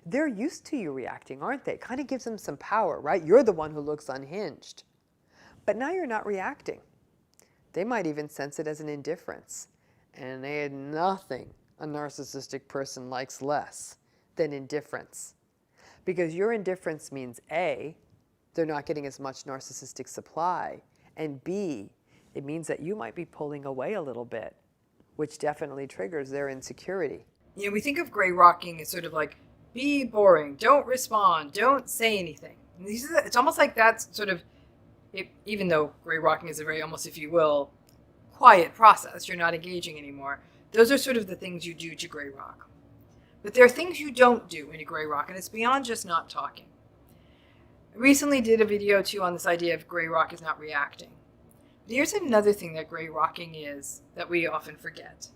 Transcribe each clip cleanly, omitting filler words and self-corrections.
they're used to you reacting, aren't they? It kind of gives them some power, right? You're the one who looks unhinged. But now you're not reacting. They might even sense it as an indifference. And they had nothing a narcissistic person likes less than indifference. Because your indifference means A, they're not getting as much narcissistic supply, and B, it means that you might be pulling away a little bit, which definitely triggers their insecurity. You know, we think of gray rocking as sort of like, be boring, don't respond, don't say anything. And it's almost like that's sort of, even though gray rocking is a very, almost, if you will, quiet process, you're not engaging anymore, those are sort of the things you do to gray rock. But there are things you don't do in a gray rock, and it's beyond just not talking. I recently did a video too on this idea of gray rock is not reacting. But here's another thing that gray rocking is that we often forget.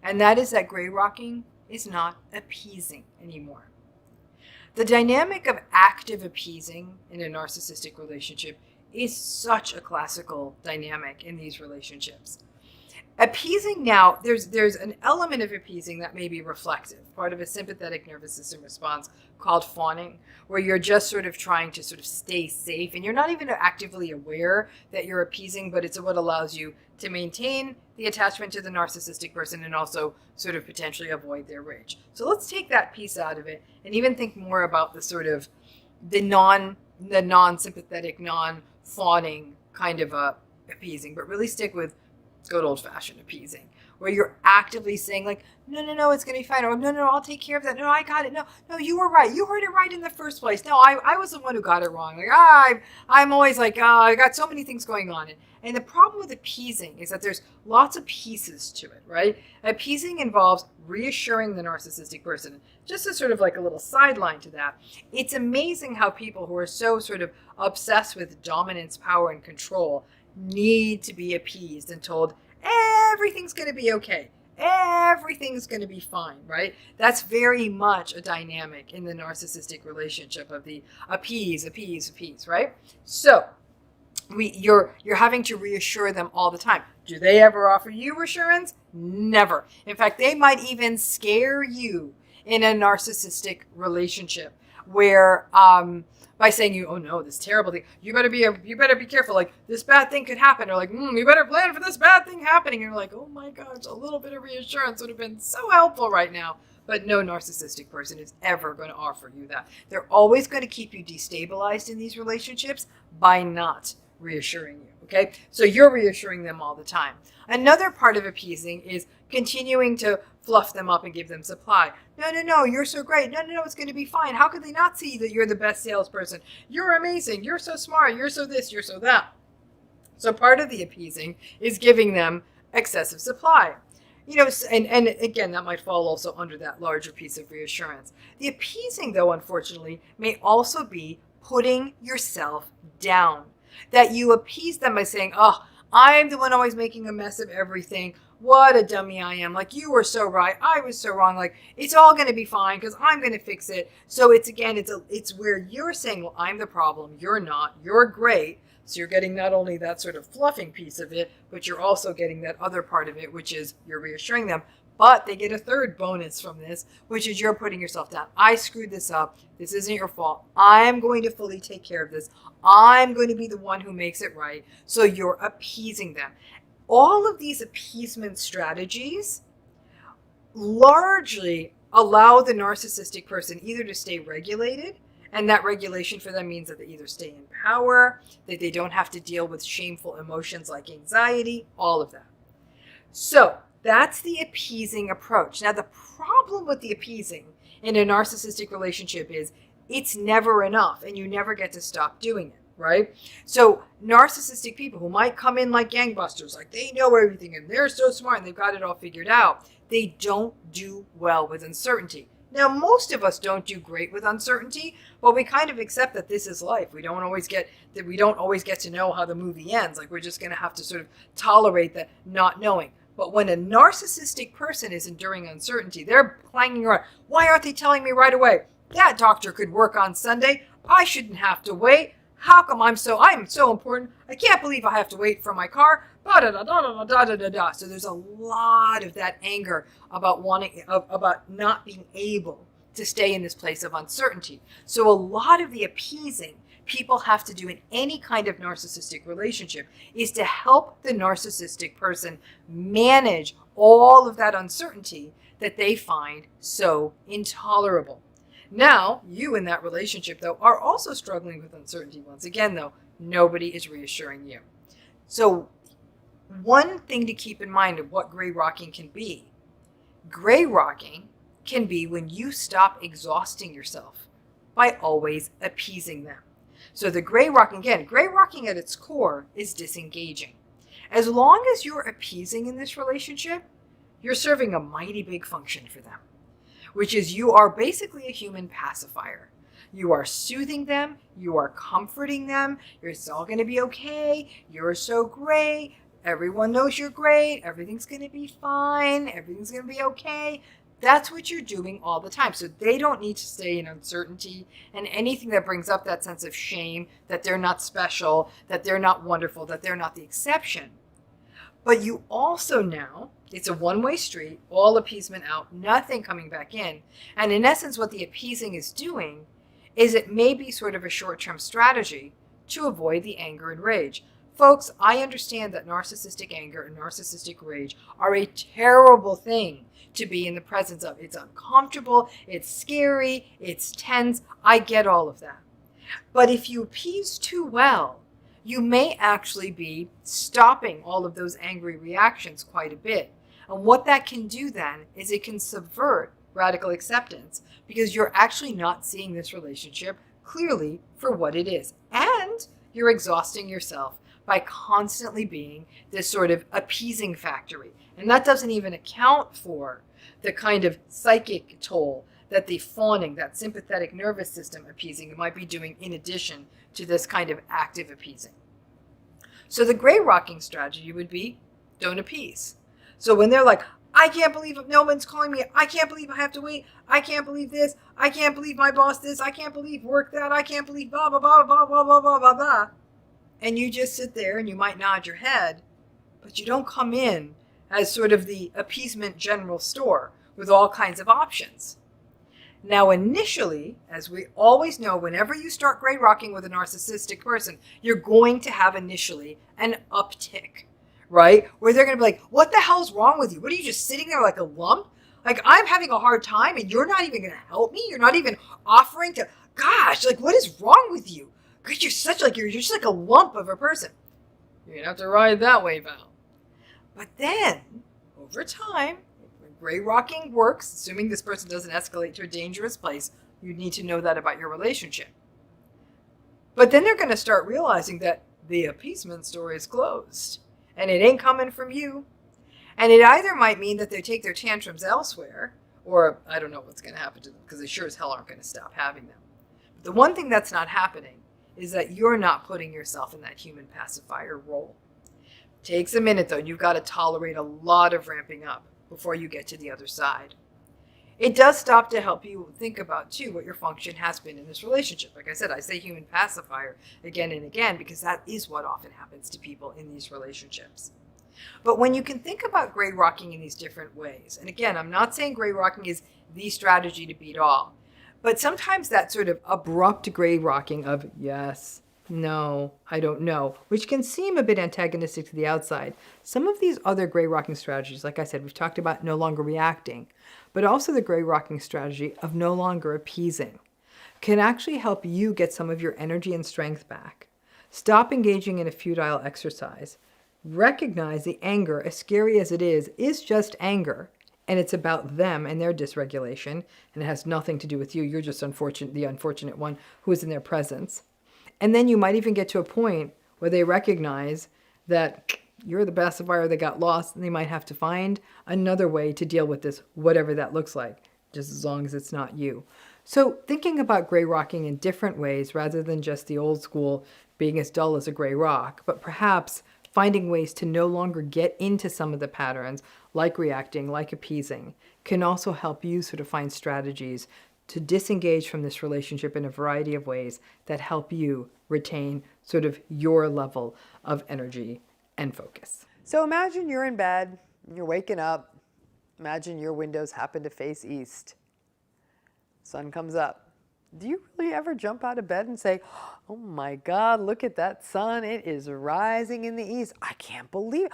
And that is that gray rocking is not appeasing anymore. The dynamic of active appeasing in a narcissistic relationship is such a classical dynamic in these relationships. Appeasing now, there's an element of appeasing that may be reflexive, part of a sympathetic nervous system response called fawning, where you're just sort of trying to sort of stay safe, and you're not even actively aware that you're appeasing, but it's what allows you to maintain the attachment to the narcissistic person and also sort of potentially avoid their rage. So let's take that piece out of it and even think more about the sort of the non-sympathetic, non-fawning kind of appeasing, but really stick with good old-fashioned appeasing, where you're actively saying like, no, it's going to be fine. Or no, I'll take care of that. No, I got it. No, you were right. You heard it right in the first place. No, I was the one who got it wrong. Like, I'm always like, I got so many things going on. And the problem with appeasing is that there's lots of pieces to it, right? Appeasing involves reassuring the narcissistic person. Just as sort of like a little sideline to that, it's amazing how people who are so sort of obsessed with dominance, power, and control need to be appeased and told everything's going to be okay. Everything's going to be fine, right? That's very much a dynamic in the narcissistic relationship of the appease, right? So you're having to reassure them all the time. Do they ever offer you reassurance? Never. In fact, they might even scare you in a narcissistic relationship where by saying oh no, this terrible thing, you better be careful, like this bad thing could happen, or like you better plan for this bad thing happening, and you're like, oh my gosh, a little bit of reassurance would have been so helpful right now. But no narcissistic person is ever going to offer you that. They're always going to keep you destabilized in these relationships by not reassuring you. Okay, so you're reassuring them all the time. Another part of appeasing is continuing to fluff them up and give them supply. No, you're so great. No, it's going to be fine. How could they not see that you're the best salesperson? You're amazing. You're so smart. You're so this, you're so that. So part of the appeasing is giving them excessive supply. You know, and again, that might fall also under that larger piece of reassurance. The appeasing, though, unfortunately, may also be putting yourself down. That you appease them by saying, oh, I'm the one always making a mess of everything. What a dummy I am. Like, you were so right. I was so wrong. Like, it's all going to be fine because I'm going to fix it. So it's where you're saying, well, I'm the problem. You're not. You're great. So you're getting not only that sort of fluffing piece of it, but you're also getting that other part of it, which is you're reassuring them. But they get a third bonus from this, which is you're putting yourself down. I screwed this up. This isn't your fault. I'm going to fully take care of this. I'm going to be the one who makes it right. So you're appeasing them. All of these appeasement strategies largely allow the narcissistic person either to stay regulated, and that regulation for them means that they either stay in power, that they don't have to deal with shameful emotions like anxiety, all of that. So that's the appeasing approach. Now, the problem with the appeasing in a narcissistic relationship is it's never enough, and you never get to stop doing it, right? So narcissistic people who might come in like gangbusters, like they know everything and they're so smart and they've got it all figured out, they don't do well with uncertainty. Now, most of us don't do great with uncertainty, but we kind of accept that this is life. We don't always get to know how the movie ends. Like, we're just going to have to sort of tolerate the not knowing. But when a narcissistic person is enduring uncertainty, they're clanging around. Why aren't they telling me right away? That doctor could work on Sunday. I shouldn't have to wait. How come I'm so important? I can't believe I have to wait for my car. So there's a lot of that anger about about not being able to stay in this place of uncertainty. So a lot of the appeasing people have to do in any kind of narcissistic relationship is to help the narcissistic person manage all of that uncertainty that they find so intolerable. Now, you in that relationship, though, are also struggling with uncertainty. Once again, though, nobody is reassuring you. So one thing to keep in mind of what gray rocking can be. Gray rocking can be when you stop exhausting yourself by always appeasing them. So the gray rocking, again, gray rocking at its core is disengaging. As long as you're appeasing in this relationship, you're serving a mighty big function for them, which is you are basically a human pacifier. You are soothing them, you are comforting them, it's all going to be okay, you're so great, everyone knows you're great, everything's going to be fine, everything's going to be okay. That's what you're doing all the time. So they don't need to stay in uncertainty and anything that brings up that sense of shame, that they're not special, that they're not wonderful, that they're not the exception. But you also now, it's a one-way street, all appeasement out, nothing coming back in. And in essence, what the appeasing is doing is it may be sort of a short-term strategy to avoid the anger and rage. Folks, I understand that narcissistic anger and narcissistic rage are a terrible thing to be in the presence of. It's uncomfortable, it's scary, it's tense. I get all of that. But if you appease too well, you may actually be stopping all of those angry reactions quite a bit. And what that can do then is it can subvert radical acceptance because you're actually not seeing this relationship clearly for what it is. And you're exhausting yourself by constantly being this sort of appeasing factory. And that doesn't even account for the kind of psychic toll that the fawning, that sympathetic nervous system appeasing might be doing in addition to this kind of active appeasing. So the gray rocking strategy would be don't appease. So when they're like, I can't believe no one's calling me, I can't believe I have to wait, I can't believe this, I can't believe my boss this, I can't believe work that, I can't believe blah, blah, blah, blah, blah, blah, blah, blah, blah. And you just sit there and you might nod your head, but you don't come in as sort of the appeasement general store with all kinds of options. Now, initially, as we always know, whenever you start gray rocking with a narcissistic person, you're going to have initially an uptick, right? Where they're going to be like, what the hell's wrong with you? What are you just sitting there like a lump? Like, I'm having a hard time and you're not even going to help me? You're not even offering to, gosh, like, what is wrong with you? Because you're just like a lump of a person. You're going to have to ride that wave out. But then, over time, when gray rocking works, assuming this person doesn't escalate to a dangerous place, you need to know that about your relationship. But then they're going to start realizing that the appeasement story is closed. And it ain't coming from you. And it either might mean that they take their tantrums elsewhere, or I don't know what's going to happen to them, because they sure as hell aren't going to stop having them. But the one thing that's not happening is that you're not putting yourself in that human pacifier role. Takes a minute, though. You've got to tolerate a lot of ramping up before you get to the other side. It does stop to help you think about, too, what your function has been in this relationship. Like I said, I say human pacifier again and again because that is what often happens to people in these relationships. But when you can think about gray rocking in these different ways, and again, I'm not saying gray rocking is the strategy to beat all, but sometimes that sort of abrupt gray rocking of yes, no, I don't know, which can seem a bit antagonistic to the outside. Some of these other gray rocking strategies, like I said, we've talked about no longer reacting, but also the gray rocking strategy of no longer appeasing, can actually help you get some of your energy and strength back. Stop engaging in a futile exercise. Recognize the anger, as scary as it is just anger. And it's about them and their dysregulation, and it has nothing to do with you. You're just the unfortunate one who is in their presence. And then you might even get to a point where they recognize that you're the pacifier that got lost, and they might have to find another way to deal with this, whatever that looks like, just as long as it's not you. So thinking about gray rocking in different ways rather than just the old school being as dull as a gray rock, but perhaps finding ways to no longer get into some of the patterns, like reacting, like appeasing, can also help you sort of find strategies to disengage from this relationship in a variety of ways that help you retain sort of your level of energy and focus. So imagine you're in bed, you're waking up, imagine your windows happen to face east. Sun comes up. Do you really ever jump out of bed and say, oh my God, look at that sun. It is rising in the east. I can't believe it.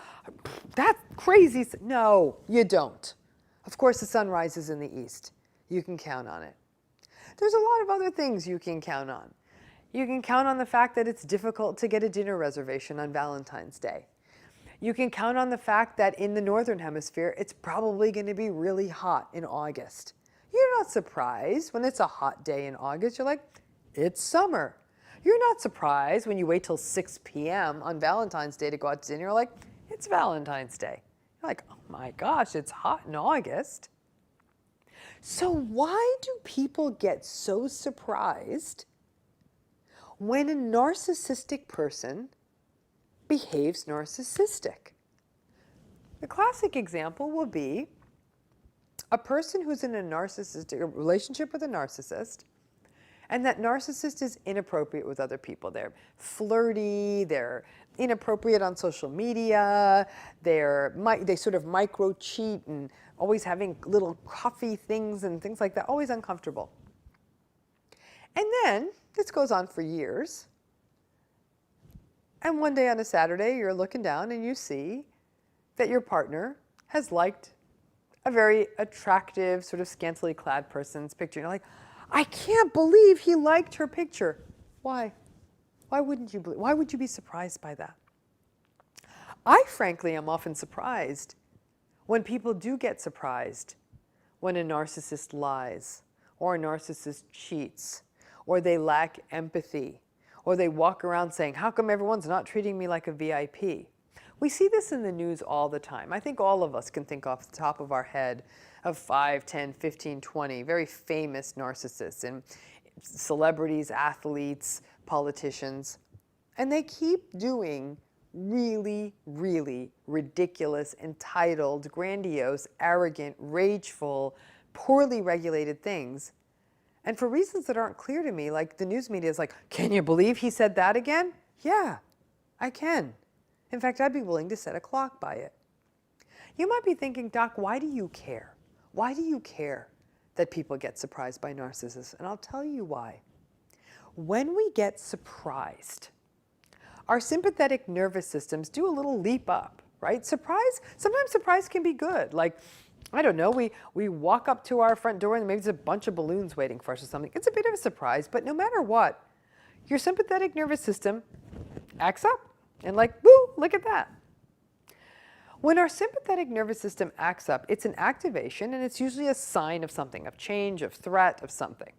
That's crazy. No, you don't. Of course, the sun rises in the east. You can count on it. There's a lot of other things you can count on. You can count on the fact that it's difficult to get a dinner reservation on Valentine's Day. You can count on the fact that in the Northern Hemisphere, it's probably going to be really hot in August. You're not surprised when it's a hot day in August. You're like, it's summer. You're not surprised when you wait till 6 p.m. on Valentine's Day to go out to dinner. You're like, it's Valentine's Day. You're like, oh my gosh, it's hot in August. So why do people get so surprised when a narcissistic person behaves narcissistic? The classic example will be a person who's in a narcissistic relationship with a narcissist, and that narcissist is inappropriate with other people. They're flirty, they're inappropriate on social media, they sort of micro cheat and always having little coffee things and things like that, always uncomfortable. And then this goes on for years. And one day on a Saturday, you're looking down and you see that your partner has liked a very attractive, sort of scantily clad person's picture. And you're like, I can't believe he liked her picture. Why? Why wouldn't you believe? Why would you be surprised by that? I frankly am often surprised when people do get surprised when a narcissist lies, or a narcissist cheats, or they lack empathy, or they walk around saying, how come everyone's not treating me like a VIP? We see this in the news all the time. I think all of us can think off the top of our head of 5, 10, 15, 20 very famous narcissists, and celebrities, athletes, politicians. And they keep doing really, really ridiculous, entitled, grandiose, arrogant, rageful, poorly regulated things. And for reasons that aren't clear to me, like the news media is like, can you believe he said that again? Yeah, I can. In fact, I'd be willing to set a clock by it. You might be thinking, Doc, why do you care? Why do you care that people get surprised by narcissists? And I'll tell you why. When we get surprised, our sympathetic nervous systems do a little leap up, right? Surprise, sometimes surprise can be good. Like, I don't know, we walk up to our front door and maybe there's a bunch of balloons waiting for us or something. It's a bit of a surprise, but no matter what, your sympathetic nervous system acts up and like, woo, look at that. When our sympathetic nervous system acts up, it's an activation and it's usually a sign of something, of change, of threat, of something.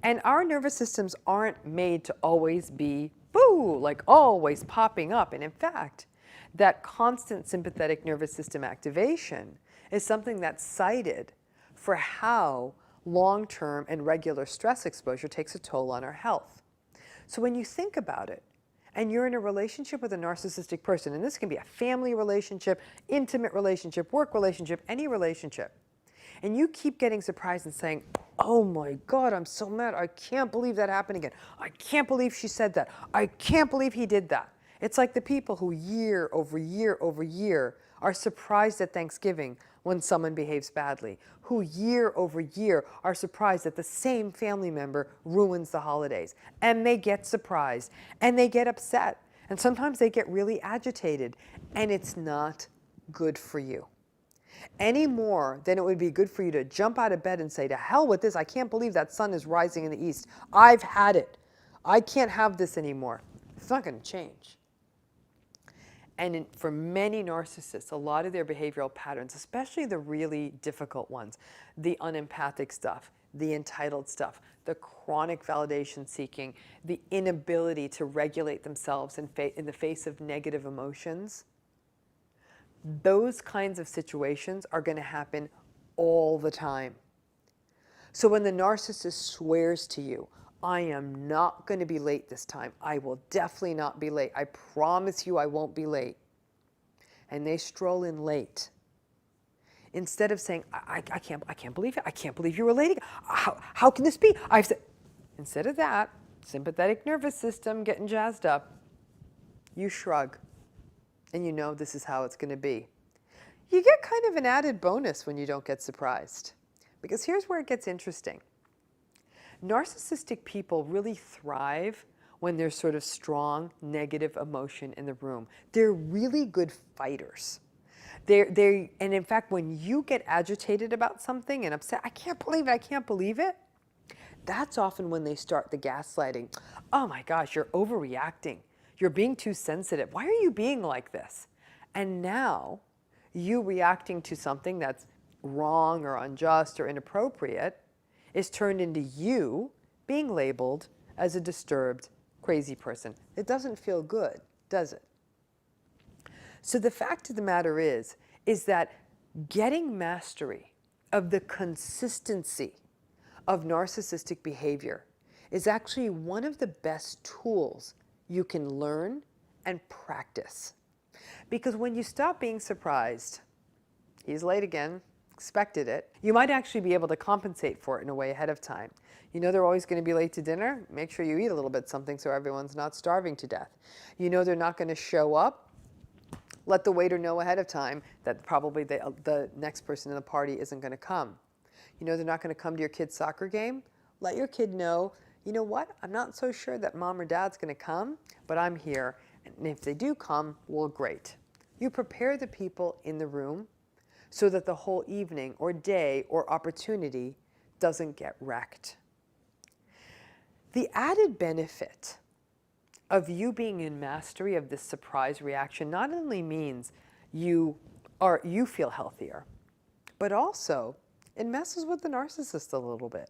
And our nervous systems aren't made to always be, boo, like always popping up. And in fact, that constant sympathetic nervous system activation is something that's cited for how long-term and regular stress exposure takes a toll on our health. So when you think about it, and you're in a relationship with a narcissistic person, and this can be a family relationship, intimate relationship, work relationship, any relationship, and you keep getting surprised and saying, oh my God, I'm so mad. I can't believe that happened again. I can't believe she said that. I can't believe he did that. It's like the people who year over year over year are surprised at Thanksgiving when someone behaves badly, who year over year are surprised that the same family member ruins the holidays. And they get surprised and they get upset. And sometimes they get really agitated, and it's not good for you. Any more than it would be good for you to jump out of bed and say, to hell with this, I can't believe that sun is rising in the east. I've had it. I can't have this anymore. It's not going to change. And for many narcissists, a lot of their behavioral patterns, especially the really difficult ones, the unempathic stuff, the entitled stuff, the chronic validation seeking, the inability to regulate themselves in the face of negative emotions, those kinds of situations are going to happen all the time. So when the narcissist swears to you, I am not going to be late this time. I will definitely not be late. I promise you I won't be late. And they stroll in late. Instead of saying, I can't believe it. I can't believe you were late. How can this be? Instead of that, sympathetic nervous system getting jazzed up, you shrug. And you know this is how it's going to be. You get kind of an added bonus when you don't get surprised, Because here's where it gets interesting. Narcissistic people really thrive when there's sort of strong negative emotion in the room. They're really good fighters. And in fact, when you get agitated about something and upset, I can't believe it, that's often when they start the gaslighting. Oh my gosh, you're overreacting. You're being too sensitive. Why are you being like this? And now you reacting to something that's wrong or unjust or inappropriate is turned into you being labeled as a disturbed, crazy person. It doesn't feel good, does it? So the fact of the matter is that getting mastery of the consistency of narcissistic behavior is actually one of the best tools you can learn and practice. Because when you stop being surprised, he's late again, expected it, you might actually be able to compensate for it in a way ahead of time. You know they're always going to be late to dinner? Make sure you eat a little bit something so everyone's not starving to death. You know they're not going to show up? Let the waiter know ahead of time that probably the next person in the party isn't going to come. You know they're not going to come to your kid's soccer game? Let your kid know, you know what, I'm not so sure that mom or dad's going to come, but I'm here. And if they do come, well, great. You prepare the people in the room so that the whole evening or day or opportunity doesn't get wrecked. The added benefit of you being in mastery of this surprise reaction not only means you feel healthier, but also it messes with the narcissist a little bit.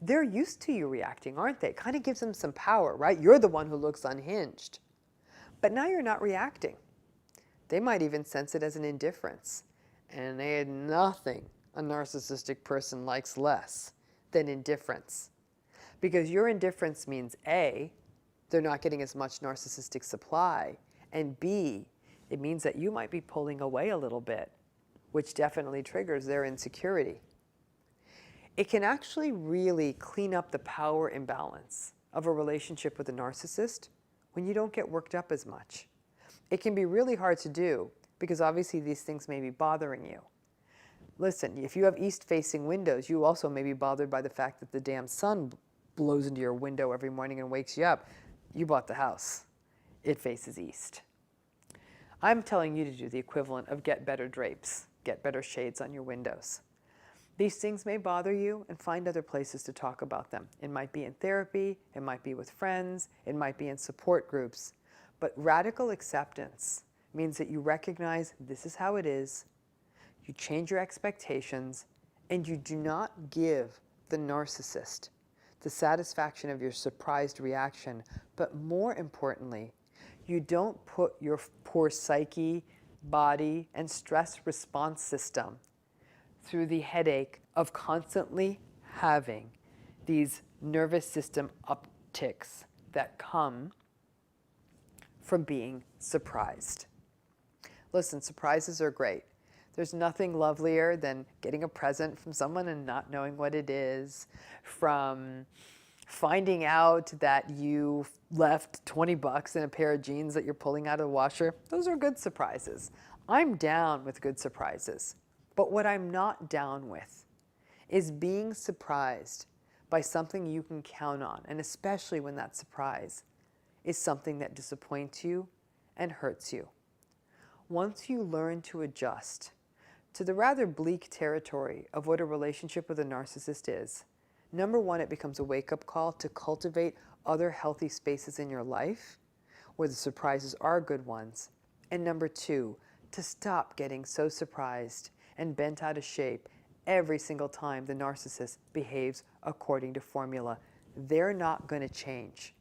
They're used to you reacting, aren't they? It kind of gives them some power, right? You're the one who looks unhinged. But now you're not reacting. They might even sense it as an indifference. And they had nothing a narcissistic person likes less than indifference. Because your indifference means A, they're not getting as much narcissistic supply, and B, it means that you might be pulling away a little bit, which definitely triggers their insecurity. It can actually really clean up the power imbalance of a relationship with a narcissist when you don't get worked up as much. It can be really hard to do because obviously these things may be bothering you. Listen, if you have east-facing windows, you also may be bothered by the fact that the damn sun blows into your window every morning and wakes you up. You bought the house. It faces east. I'm telling you to do the equivalent of get better drapes, get better shades on your windows. These things may bother you, and find other places to talk about them. It might be in therapy, it might be with friends, it might be in support groups. But radical acceptance means that you recognize this is how it is, you change your expectations, and you do not give the narcissist the satisfaction of your surprised reaction, but more importantly, you don't put your poor psyche, body, and stress response system through the headache of constantly having these nervous system upticks that come from being surprised. Listen, surprises are great. There's nothing lovelier than getting a present from someone and not knowing what it is, from finding out that you left 20 bucks in a pair of jeans that you're pulling out of the washer. Those are good surprises. I'm down with good surprises. But what I'm not down with is being surprised by something you can count on, and especially when that surprise is something that disappoints you and hurts you. Once you learn to adjust to the rather bleak territory of what a relationship with a narcissist is, number one, it becomes a wake-up call to cultivate other healthy spaces in your life where the surprises are good ones. And number two, to stop getting so surprised and bent out of shape every single time the narcissist behaves according to formula. They're not going to change.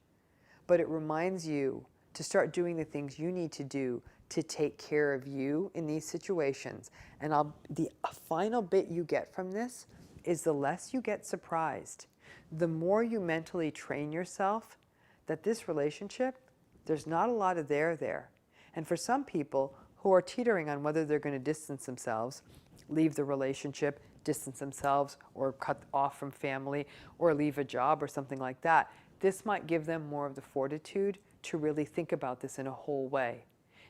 But it reminds you to start doing the things you need to do to take care of you in these situations. And the final bit you get from this is the less you get surprised, the more you mentally train yourself that this relationship, there's not a lot of there. And for some people who are teetering on whether they're going to distance themselves, leave the relationship, distance themselves, or cut off from family, or leave a job or something like that, this might give them more of the fortitude to really think about this in a whole way.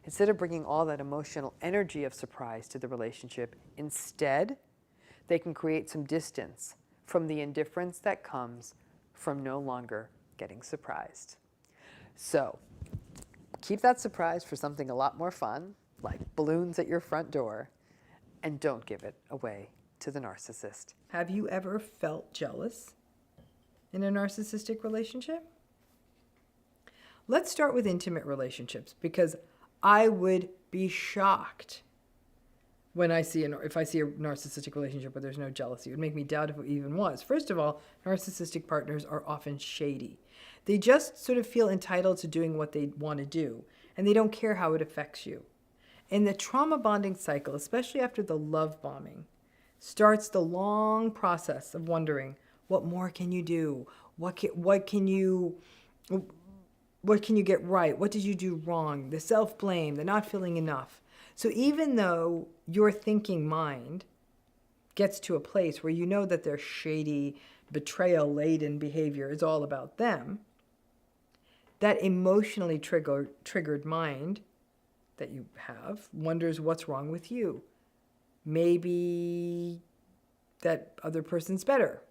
Instead of bringing all that emotional energy of surprise to the relationship, instead, they can create some distance from the indifference that comes from no longer getting surprised. So keep that surprise for something a lot more fun, like balloons at your front door, and don't give it away to the narcissist. Have you ever felt jealous in a narcissistic relationship? Let's start with intimate relationships, because I would be shocked when if I see a narcissistic relationship where there's no jealousy. It would make me doubt if it even was. First of all, narcissistic partners are often shady. They just sort of feel entitled to doing what they want to do, and they don't care how it affects you. In the trauma bonding cycle, especially after the love bombing, starts the long process of wondering, what more can you do? What can you get right? What did you do wrong? The self-blame, the not feeling enough. So even though your thinking mind gets to a place where you know that their shady, betrayal-laden behavior is all about them, that emotionally triggered mind that you have wonders what's wrong with you. Maybe that other person's better.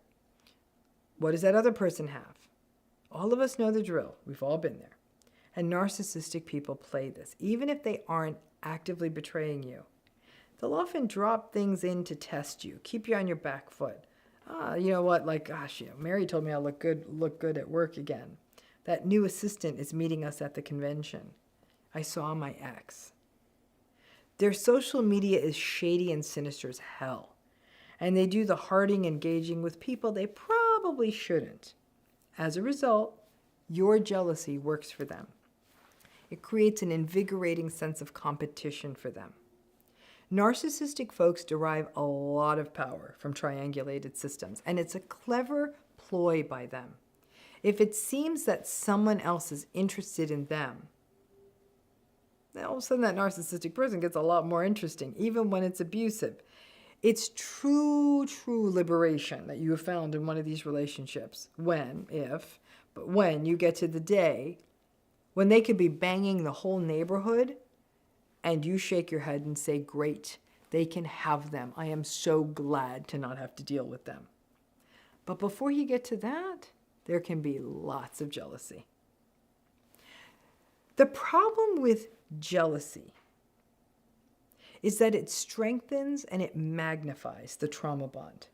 What does that other person have? All of us know the drill. We've all been there. And narcissistic people play this. Even if they aren't actively betraying you, they'll often drop things in to test you, keep you on your back foot. You know what? Like, gosh, Mary told me I look good at work again. That new assistant is meeting us at the convention. I saw my ex. Their social media is shady and sinister as hell. And they do the harding engaging with people they probably shouldn't. As a result, your jealousy works for them. It creates an invigorating sense of competition for them. Narcissistic folks derive a lot of power from triangulated systems, and it's a clever ploy by them. If it seems that someone else is interested in them, then all of a sudden that narcissistic person gets a lot more interesting, even when it's abusive. It's true liberation that you have found in one of these relationships when you get to the day when they could be banging the whole neighborhood and you shake your head and say, great, they can have them. I am so glad to not have to deal with them. But before you get to that, there can be lots of jealousy. The problem with jealousy is that it strengthens and it magnifies the trauma bond.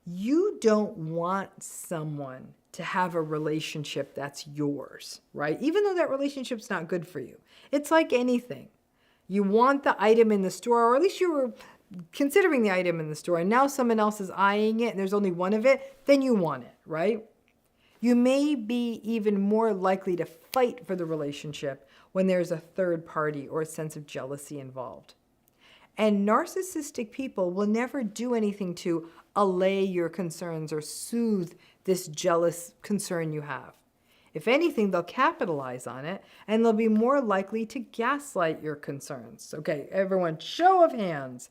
You don't want someone to have a relationship that's yours, right? Even though that relationship's not good for you. It's like anything. You want the item in the store, or at least you were considering the item in the store, and now someone else is eyeing it and there's only one of it, then you want it, right? You may be even more likely to fight for the relationship when there's a third party or a sense of jealousy involved. And narcissistic people will never do anything to allay your concerns or soothe this jealous concern you have. If anything, they'll capitalize on it, and they'll be more likely to gaslight your concerns. Okay, everyone, show of hands.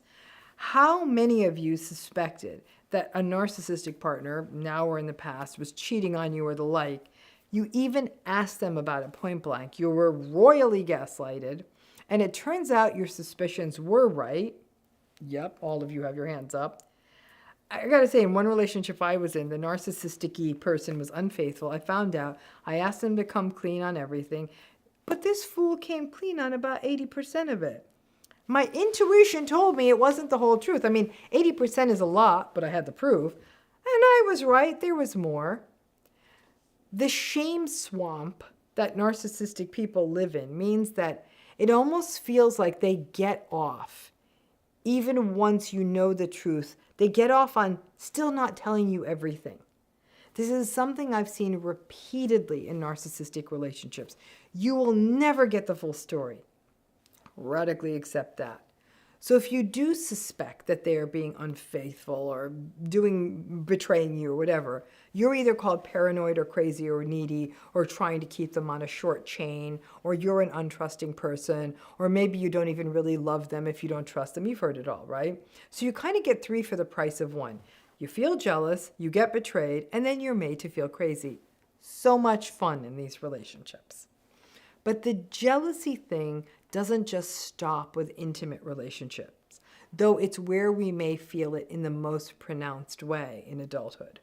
How many of you suspected that a narcissistic partner, now or in the past, was cheating on you or the like? You even asked them about it point blank. You were royally gaslighted, and it turns out your suspicions were right. Yep, all of you have your hands up. I gotta say, in one relationship I was in, the narcissistic-y person was unfaithful. I found out. I asked them to come clean on everything, but this fool came clean on about 80% of it. My intuition told me it wasn't the whole truth. I mean, 80% is a lot, but I had the proof. And I was right, there was more. The shame swamp that narcissistic people live in means that it almost feels like they get off. Even once you know the truth, they get off on still not telling you everything. This is something I've seen repeatedly in narcissistic relationships. You will never get the full story. Radically accept that. So if you do suspect that they are being unfaithful or betraying you or whatever, you're either called paranoid or crazy or needy or trying to keep them on a short chain, or you're an untrusting person, or maybe you don't even really love them if you don't trust them. You've heard it all, right? So you kind of get 3 for the price of 1. You feel jealous, you get betrayed, and then you're made to feel crazy. So much fun in these relationships. But the jealousy thing doesn't just stop with intimate relationships. though it's where we may feel it in the most pronounced way in adulthood.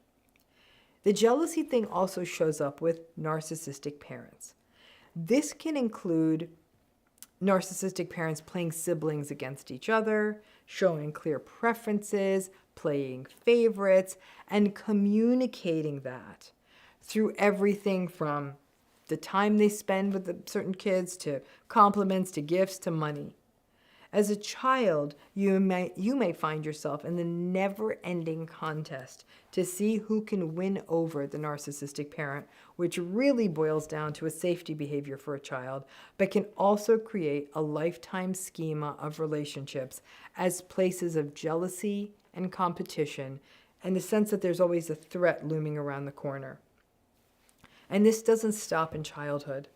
The jealousy thing also shows up with narcissistic parents. This can include narcissistic parents playing siblings against each other, showing clear preferences, playing favorites, and communicating that through everything from the time they spend with the certain kids to compliments to gifts to money. As a child, you may find yourself in the never-ending contest to see who can win over the narcissistic parent, which really boils down to a safety behavior for a child, but can also create a lifetime schema of relationships as places of jealousy and competition, and the sense that there's always a threat looming around the corner. And this doesn't stop in childhood.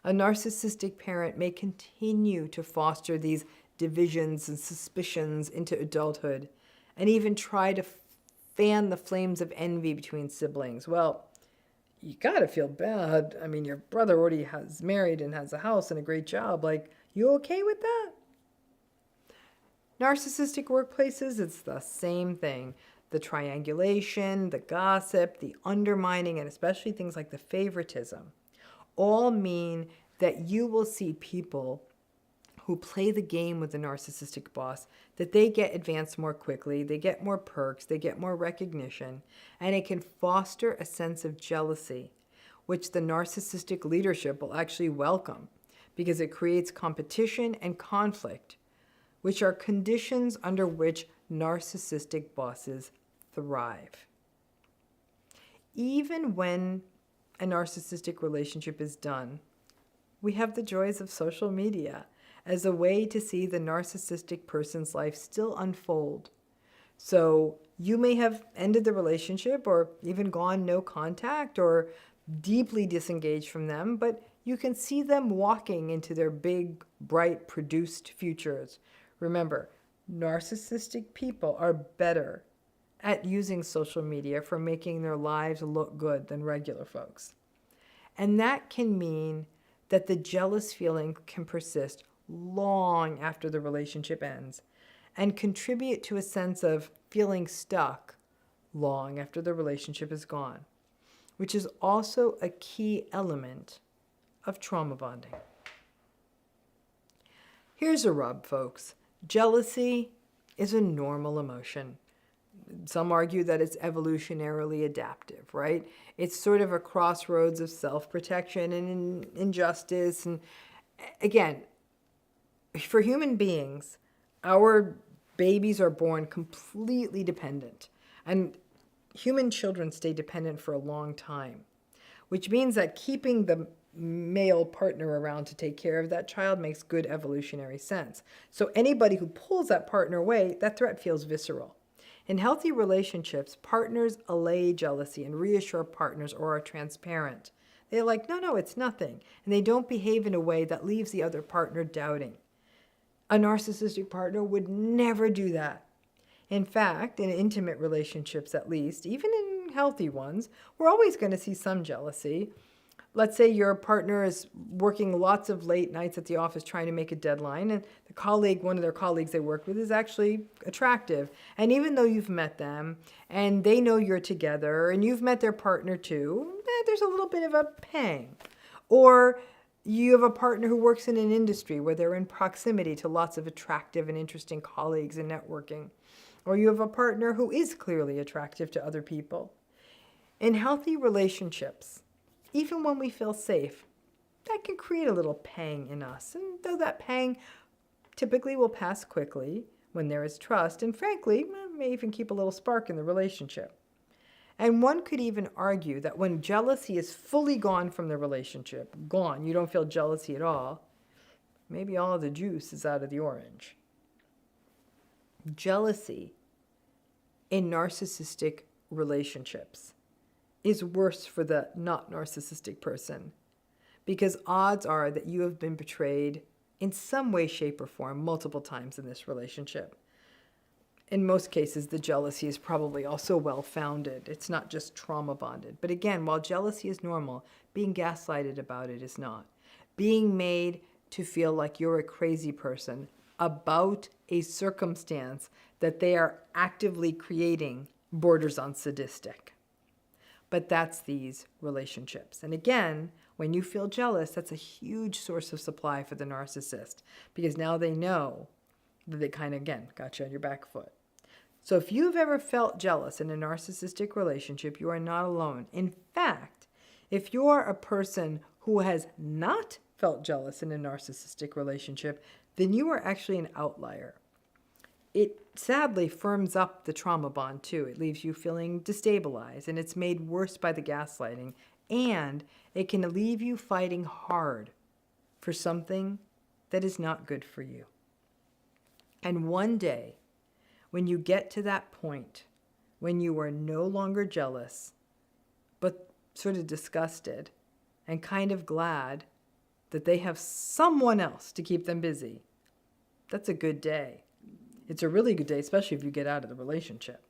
A narcissistic parent may continue to foster these divisions and suspicions into adulthood and even try to fan the flames of envy between siblings. Well, you gotta feel bad. I mean, your brother already has married and has a house and a great job. Like, you okay with that? Narcissistic workplaces, it's the same thing. The triangulation, the gossip, the undermining, and especially things like the favoritism all mean that you will see people who play the game with the narcissistic boss, that they get advanced more quickly, they get more perks, they get more recognition, and it can foster a sense of jealousy, which the narcissistic leadership will actually welcome because it creates competition and conflict, which are conditions under which narcissistic bosses thrive. Even when a narcissistic relationship is done, we have the joys of social media as a way to see the narcissistic person's life still unfold. So you may have ended the relationship or even gone no contact or deeply disengaged from them, but you can see them walking into their big, bright, produced futures. Remember, narcissistic people are better at using social media for making their lives look good than regular folks. And that can mean that the jealous feeling can persist long after the relationship ends and contribute to a sense of feeling stuck long after the relationship is gone, which is also a key element of trauma bonding. Here's a rub, folks. Jealousy is a normal emotion. Some argue that it's evolutionarily adaptive, right? It's sort of a crossroads of self-protection and injustice. And again, for human beings, our babies are born completely dependent. And human children stay dependent for a long time, which means that keeping the male partner around to take care of that child makes good evolutionary sense. So anybody who pulls that partner away, that threat feels visceral. In healthy relationships, partners allay jealousy and reassure partners or are transparent. They're like, no, it's nothing. And they don't behave in a way that leaves the other partner doubting. A narcissistic partner would never do that. In fact, in intimate relationships at least, even in healthy ones, we're always going to see some jealousy. Let's say your partner is working lots of late nights at the office trying to make a deadline, and one of their colleagues they work with is actually attractive. And even though you've met them, and they know you're together, and you've met their partner too, there's a little bit of a pang. Or you have a partner who works in an industry where they're in proximity to lots of attractive and interesting colleagues and networking. Or you have a partner who is clearly attractive to other people. In healthy relationships, even when we feel safe, that can create a little pang in us. And though that pang typically will pass quickly when there is trust, and frankly, may even keep a little spark in the relationship. And one could even argue that when jealousy is fully gone from the relationship, gone, you don't feel jealousy at all, maybe all of the juice is out of the orange. Jealousy in narcissistic relationships is worse for the not narcissistic person, because odds are that you have been betrayed in some way, shape, or form multiple times in this relationship. In most cases, the jealousy is probably also well-founded. It's not just trauma bonded. But again, while jealousy is normal, being gaslighted about it is not. Being made to feel like you're a crazy person, about a circumstance that they are actively creating borders on sadistic. But that's these relationships. And again, when you feel jealous, that's a huge source of supply for the narcissist, because now they know that they kind of, again, got you on your back foot. So if you've ever felt jealous in a narcissistic relationship, you are not alone. In fact, if you're a person who has not felt jealous in a narcissistic relationship, then you are actually an outlier. It sadly firms up the trauma bond too. It leaves you feeling destabilized, and it's made worse by the gaslighting. And it can leave you fighting hard for something that is not good for you. And one day, when you get to that point, when you are no longer jealous, but sort of disgusted and kind of glad that they have someone else to keep them busy, that's a good day. It's a really good day, especially if you get out of the relationship.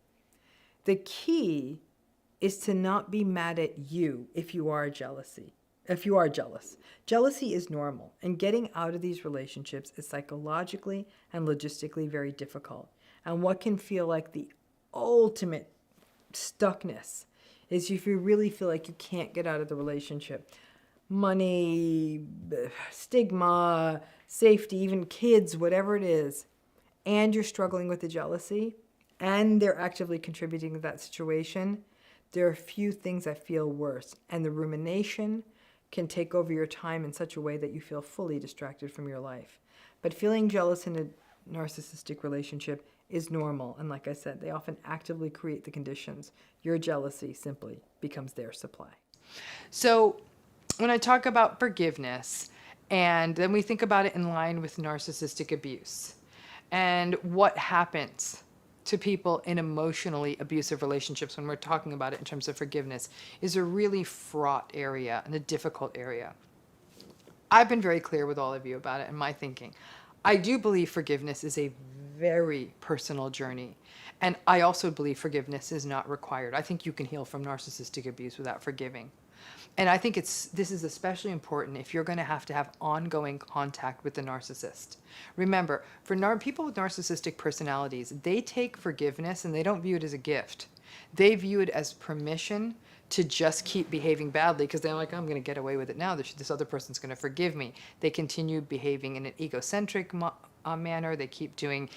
The key is to not be mad at you if you are jealous. Jealousy is normal, and getting out of these relationships is psychologically and logistically very difficult. And what can feel like the ultimate stuckness is if you really feel like you can't get out of the relationship. Money, stigma, safety, even kids, whatever it is, and you're struggling with the jealousy, and they're actively contributing to that situation, there are a few things that feel worse. And the rumination can take over your time in such a way that you feel fully distracted from your life. But feeling jealous in a narcissistic relationship is normal. And like I said, they often actively create the conditions. Your jealousy simply becomes their supply. So when I talk about forgiveness, and then we think about it in line with narcissistic abuse, and what happens to people in emotionally abusive relationships when we're talking about it in terms of forgiveness is a really fraught area and a difficult area. I've been very clear with all of you about it and my thinking. I do believe forgiveness is a very personal journey. And I also believe forgiveness is not required. I think you can heal from narcissistic abuse without forgiving. And I think this is especially important if you're going to have ongoing contact with the narcissist. Remember, for people with narcissistic personalities, they take forgiveness and they don't view it as a gift. They view it as permission to just keep behaving badly because they're like, I'm going to get away with it now. This other person's going to forgive me. They continue behaving in an egocentric manner. They keep doing,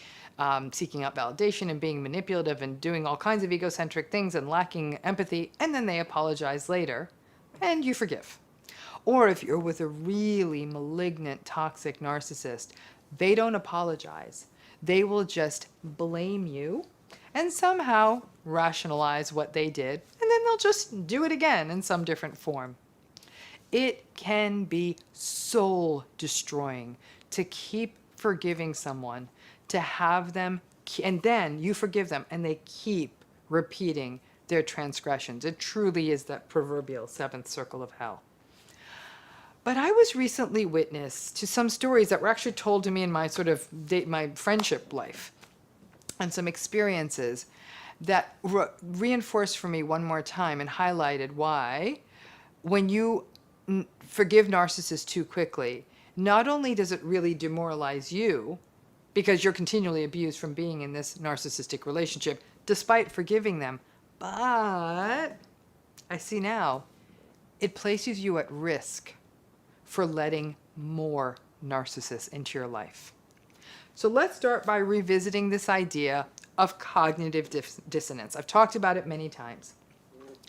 seeking out validation and being manipulative and doing all kinds of egocentric things and lacking empathy. And then they apologize later. And you forgive. Or if you're with a really malignant, toxic narcissist, they don't apologize. They will just blame you and somehow rationalize what they did, and then they'll just do it again in some different form. It can be soul destroying to keep forgiving someone, to have them, and then you forgive them, and they keep repeating their transgressions. It truly is that proverbial seventh circle of hell. But I was recently witness to some stories that were actually told to me in my my friendship life, and some experiences that reinforced for me one more time and highlighted why when you forgive narcissists too quickly, not only does it really demoralize you because you're continually abused from being in this narcissistic relationship despite forgiving them, but I see now, it places you at risk for letting more narcissists into your life. So let's start by revisiting this idea of cognitive dissonance. I've talked about it many times.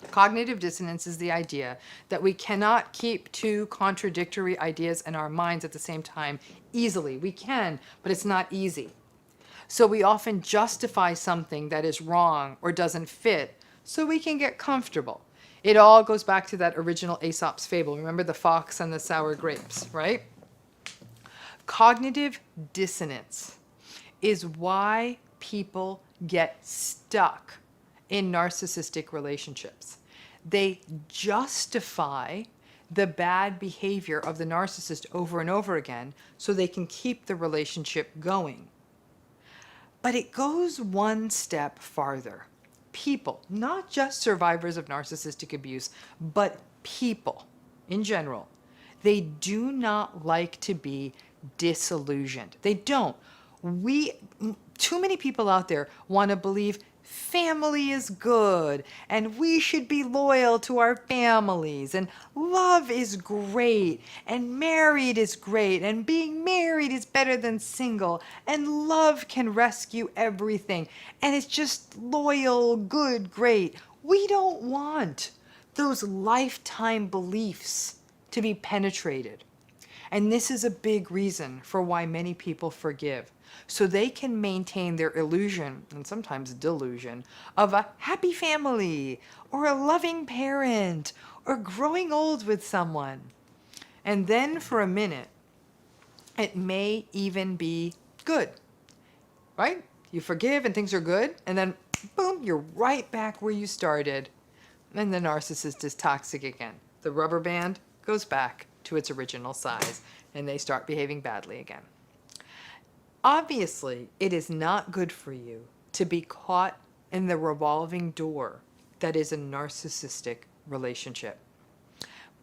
Cognitive dissonance is the idea that we cannot keep two contradictory ideas in our minds at the same time easily. We can, but it's not easy. So we often justify something that is wrong or doesn't fit so we can get comfortable. It all goes back to that original Aesop's fable. Remember the fox and the sour grapes, right? Cognitive dissonance is why people get stuck in narcissistic relationships. They justify the bad behavior of the narcissist over and over again so they can keep the relationship going. But it goes one step farther. People, not just survivors of narcissistic abuse, but people in general, they do not like to be disillusioned. They don't. Too many people out there want to believe family is good and we should be loyal to our families and love is great and married is great and being married is better than single and love can rescue everything and it's just loyal, good, great. We don't want those lifetime beliefs to be penetrated. And this is a big reason for why many people forgive. So they can maintain their illusion, and sometimes delusion, of a happy family, or a loving parent, or growing old with someone. And then for a minute, it may even be good, right? You forgive and things are good, and then boom, you're right back where you started. And the narcissist is toxic again. The rubber band goes back to its original size, and they start behaving badly again. Obviously, it is not good for you to be caught in the revolving door that is a narcissistic relationship.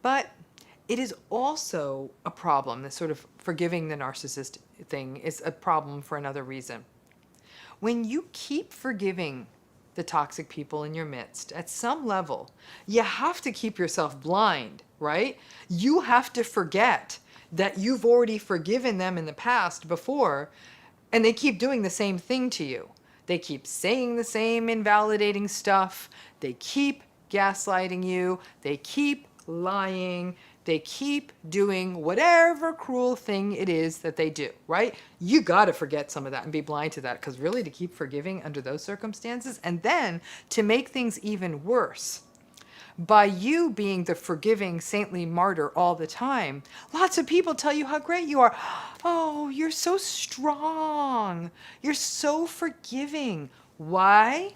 But it is also a problem, this sort of forgiving the narcissist thing is a problem for another reason. When you keep forgiving the toxic people in your midst, at some level, you have to keep yourself blind, right? You have to forget that you've already forgiven them in the past before, and they keep doing the same thing to you. They keep saying the same invalidating stuff. They keep gaslighting you. They keep lying. They keep doing whatever cruel thing it is that they do, right? You got to forget some of that and be blind to that, because really to keep forgiving under those circumstances, and then to make things even worse, by you being the forgiving saintly martyr all the time, lots of people tell you how great you are. Oh, you're so strong. You're so forgiving. Why?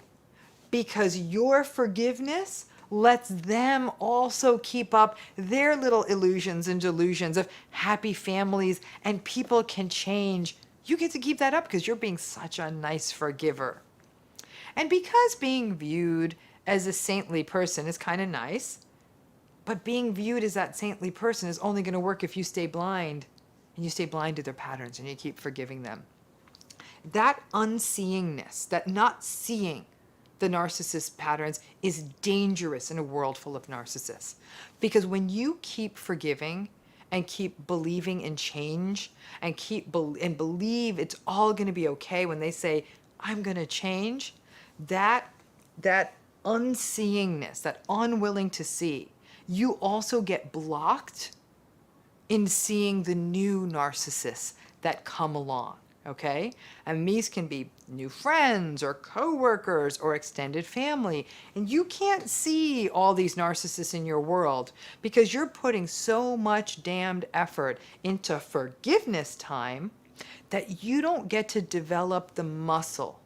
Because your forgiveness lets them also keep up their little illusions and delusions of happy families and people can change. You get to keep that up because you're being such a nice forgiver. And because being viewed as a saintly person is kind of nice, but being viewed as that saintly person is only going to work if you stay blind, and you stay blind to their patterns and you keep forgiving them. That unseeingness, that not seeing the narcissist patterns is dangerous in a world full of narcissists. Because when you keep forgiving and keep believing in change and believe it's all going to be okay when they say, I'm going to change, that unseeingness, that unwilling to see, you also get blocked in seeing the new narcissists that come along, okay? And these can be new friends or coworkers or extended family. And you can't see all these narcissists in your world because you're putting so much damned effort into forgiveness time that you don't get to develop the muscle,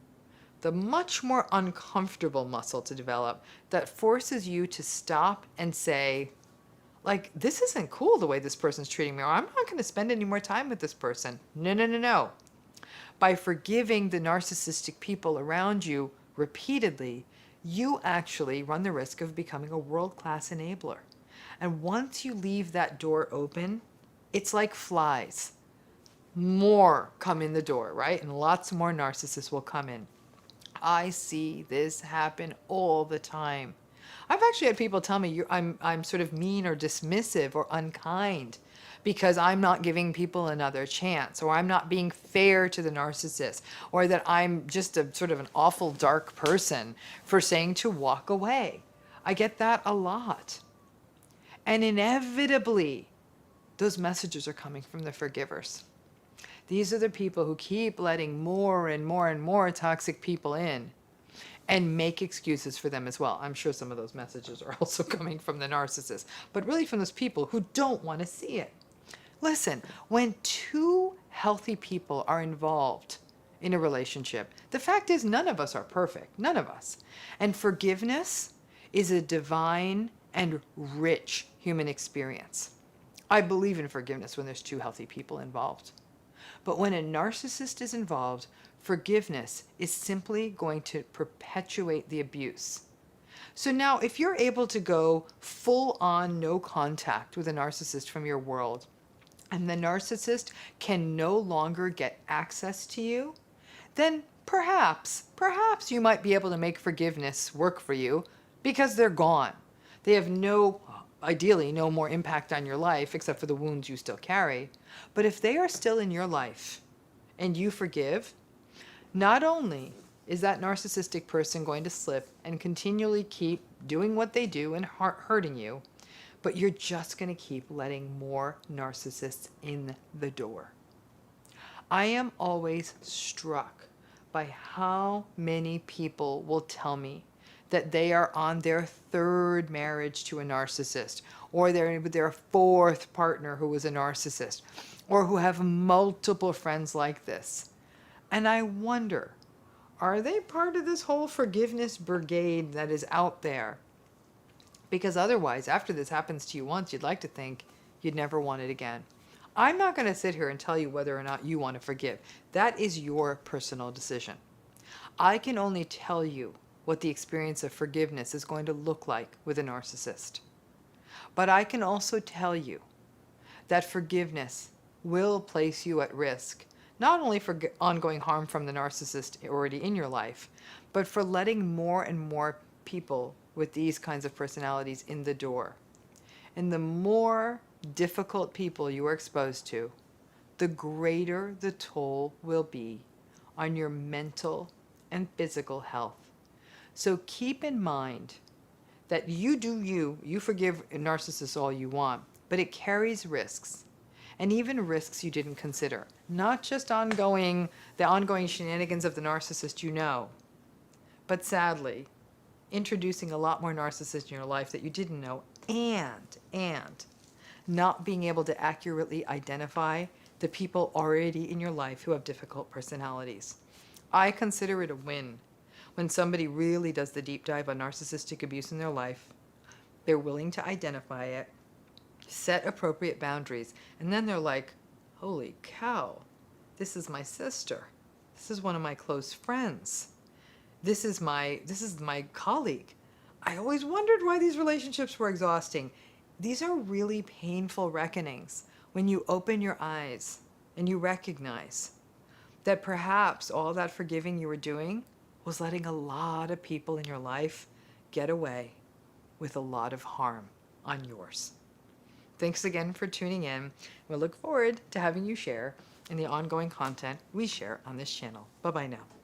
the much more uncomfortable muscle to develop that forces you to stop and say, like, this isn't cool the way this person's treating me, or I'm not going to spend any more time with this person. No, no, no, no. By forgiving the narcissistic people around you repeatedly, you actually run the risk of becoming a world-class enabler. And once you leave that door open, it's like flies. More come in the door, right? And lots more narcissists will come in. I see this happen all the time. I've actually had people tell me I'm sort of mean or dismissive or unkind because I'm not giving people another chance, or I'm not being fair to the narcissist, or that I'm just a sort of an awful dark person for saying to walk away. I get that a lot. And inevitably, those messages are coming from the forgivers. These are the people who keep letting more and more and more toxic people in and make excuses for them as well. I'm sure some of those messages are also coming from the narcissist, but really from those people who don't want to see it. Listen, when two healthy people are involved in a relationship, the fact is none of us are perfect, none of us. And forgiveness is a divine and rich human experience. I believe in forgiveness when there's two healthy people involved. But when a narcissist is involved, forgiveness is simply going to perpetuate the abuse. So now if you're able to go full on no contact with a narcissist from your world, and the narcissist can no longer get access to you, then perhaps you might be able to make forgiveness work for you because they're gone. They have ideally no more impact on your life except for the wounds you still carry. But if they are still in your life and you forgive, not only is that narcissistic person going to slip and continually keep doing what they do and hurting you, but you're just going to keep letting more narcissists in the door. I am always struck by how many people will tell me that they are on their third marriage to a narcissist, or they're with their fourth partner who was a narcissist, or who have multiple friends like this. And I wonder, are they part of this whole forgiveness brigade that is out there? Because otherwise, after this happens to you once, you'd like to think you'd never want it again. I'm not going to sit here and tell you whether or not you want to forgive. That is your personal decision. I can only tell you what the experience of forgiveness is going to look like with a narcissist. But I can also tell you that forgiveness will place you at risk, not only for ongoing harm from the narcissist already in your life, but for letting more and more people with these kinds of personalities in the door. And the more difficult people you are exposed to, the greater the toll will be on your mental and physical health. So keep in mind that you do you forgive narcissists all you want, but it carries risks, and even risks you didn't consider. Not just the ongoing shenanigans of the narcissist you know, but sadly, introducing a lot more narcissists in your life that you didn't know, and not being able to accurately identify the people already in your life who have difficult personalities. I consider it a win when somebody really does the deep dive on narcissistic abuse in their life. They're willing to identify it, set appropriate boundaries, and then they're like, holy cow, this is my sister. This is one of my close friends. This is my colleague. I always wondered why these relationships were exhausting. These are really painful reckonings when you open your eyes and you recognize that perhaps all that forgiving you were doing was letting a lot of people in your life get away with a lot of harm on yours. Thanks again for tuning in. We look forward to having you share in the ongoing content we share on this channel. Bye-bye now.